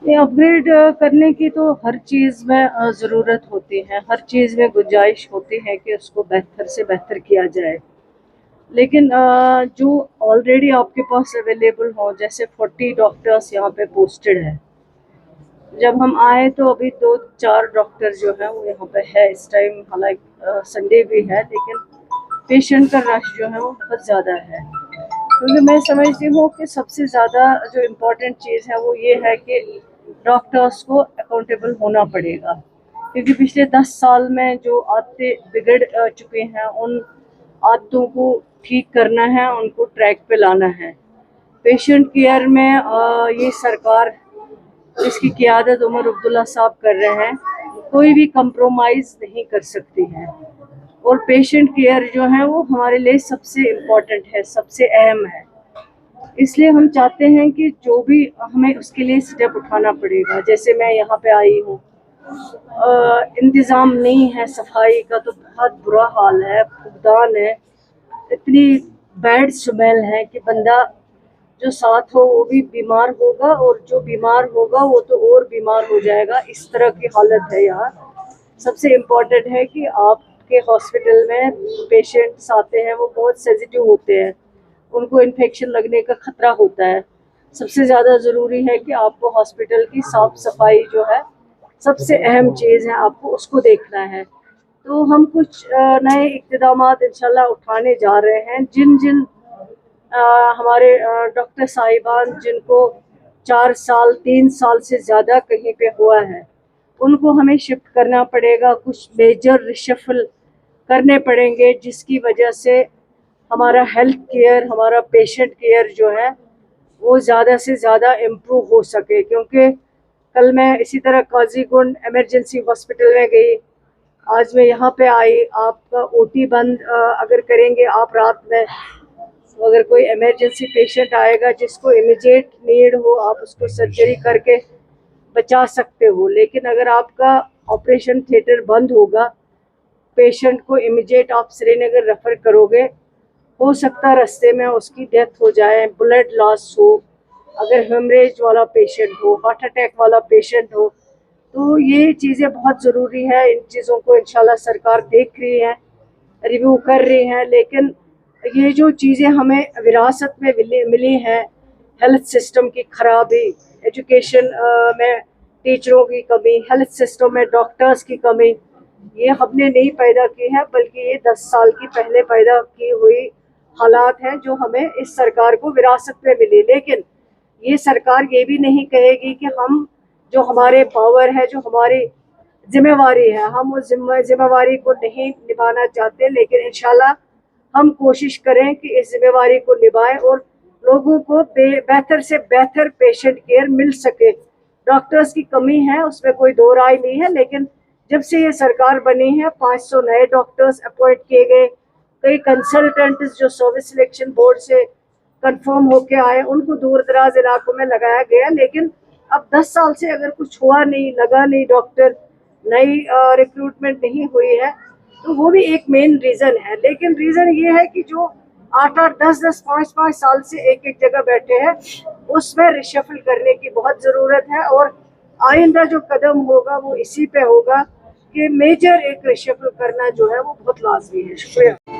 ये अपग्रेड करने की तो हर चीज़ में ज़रूरत होती है, हर चीज़ में गुंजाइश होती है कि उसको बेहतर से बेहतर किया जाए। लेकिन जो ऑलरेडी आपके पास अवेलेबल हो, जैसे 40 डॉक्टर्स यहाँ पे पोस्टेड है। जब हम आए तो अभी 2-4 डॉक्टर जो है वो यहाँ पे है इस टाइम, हालांकि संडे भी है, लेकिन पेशेंट का रश जो है वो बहुत ज़्यादा है। क्योंकि मैं समझती हूँ कि सबसे ज़्यादा जो इम्पोर्टेंट चीज़ है वो ये है कि डॉक्टर्स को अकाउंटेबल होना पड़ेगा। क्योंकि पिछले 10 साल में जो आदतें बिगड़ चुके हैं, उन आदतों को ठीक करना है, उनको ट्रैक पे लाना है। पेशेंट केयर में ये सरकार, इसकी क़ियादत उमर अब्दुल्ला साहब कर रहे हैं, कोई भी कंप्रोमाइज़ नहीं कर सकती है। और पेशेंट केयर जो है वो हमारे लिए सबसे इम्पोर्टेंट है, सबसे अहम है। इसलिए हम चाहते हैं कि जो भी हमें उसके लिए स्टेप उठाना पड़ेगा। जैसे मैं यहाँ पे आई हूँ, इंतज़ाम नहीं है सफाई का, तो बहुत बुरा हाल है, फुकदान है, इतनी बैड स्मेल है कि बंदा जो साथ हो वो भी बीमार होगा, और जो बीमार होगा वो तो और बीमार हो जाएगा। इस तरह की हालत है यहाँ। सबसे इम्पोर्टेंट है कि आपके हॉस्पिटल में पेशेंट्स आते हैं, वो बहुत सेंसिटिव होते हैं, उनको इन्फेक्शन लगने का खतरा होता है। सबसे ज़्यादा ज़रूरी है कि आपको हॉस्पिटल की साफ सफाई जो है सबसे अहम चीज़ है, आपको उसको देखना है। तो हम कुछ नए इक़्तिदामात इंशाल्लाह उठाने जा रहे हैं। जिन जिन हमारे डॉक्टर साहिबान जिनको 4 साल 3 साल से ज़्यादा कहीं पे हुआ है, उनको हमें शिफ्ट करना पड़ेगा। कुछ मेजर रिशफल करने पड़ेंगे, जिसकी वजह से हमारा हेल्थ केयर, हमारा पेशेंट केयर जो है वो ज़्यादा से ज़्यादा इम्प्रूव हो सके। क्योंकि कल मैं इसी तरह काजीगुंड इमरजेंसी हॉस्पिटल में गई, आज मैं यहाँ पे आई। आपका ओटी बंद अगर करेंगे आप रात में, तो अगर कोई इमरजेंसी पेशेंट आएगा जिसको इमीडिएट नीड हो, आप उसको सर्जरी करके बचा सकते हो। लेकिन अगर आपका ऑपरेशन थिएटर बंद होगा, पेशेंट को इमीडिएट आप श्रीनगर रेफर करोगे, हो सकता है रास्ते में उसकी डेथ हो जाए, ब्लड लॉस हो, अगर हेमरेज वाला पेशेंट हो, हार्ट अटैक वाला पेशेंट हो। तो ये चीज़ें बहुत ज़रूरी है। इन चीज़ों को इंशाल्लाह सरकार देख रही है, रिव्यू कर रही है। लेकिन ये जो चीज़ें हमें विरासत में मिली हैं, हेल्थ सिस्टम की खराबी, एजुकेशन में टीचरों की कमी, हेल्थ सिस्टम में डॉक्टर्स की कमी, ये हमने नहीं पैदा की है, बल्कि ये 10 साल की पहले पैदा की हुई हालात हैं जो हमें इस सरकार को विरासत में मिली। लेकिन ये सरकार ये भी नहीं कहेगी कि हम जो हमारे पावर है, जो हमारी जिम्मेवारी है, हम उस जिम्मेवारी को नहीं निभाना चाहते। लेकिन इंशाल्लाह हम कोशिश करें कि इस जिम्मेवारी को निभाएं और लोगों को बेहतर से बेहतर पेशेंट केयर मिल सके। डॉक्टर्स की कमी है, उसमें कोई दो राय नहीं है। लेकिन जब से ये सरकार बनी है, 500 नए डॉक्टर्स अपॉइंट किए गए, कई कंसल्टेंट्स जो सर्विस सिलेक्शन बोर्ड से कंफर्म होके आए, उनको दूर दराज इलाकों में लगाया गया। लेकिन अब 10 साल से अगर कुछ हुआ नहीं, लगा नहीं, डॉक्टर नई रिक्रूटमेंट नहीं हुई है, तो वो भी एक मेन रीज़न है। लेकिन रीज़न ये है कि जो 8-8, 10-10, 5-5 साल से एक जगह बैठे हैं, उसमें रिशफल करने की बहुत ज़रूरत है। और आइंदा जो कदम होगा वो इसी पे होगा कि मेजर एक रिशफल करना जो है वो बहुत लाजमी है। शुक्रिया।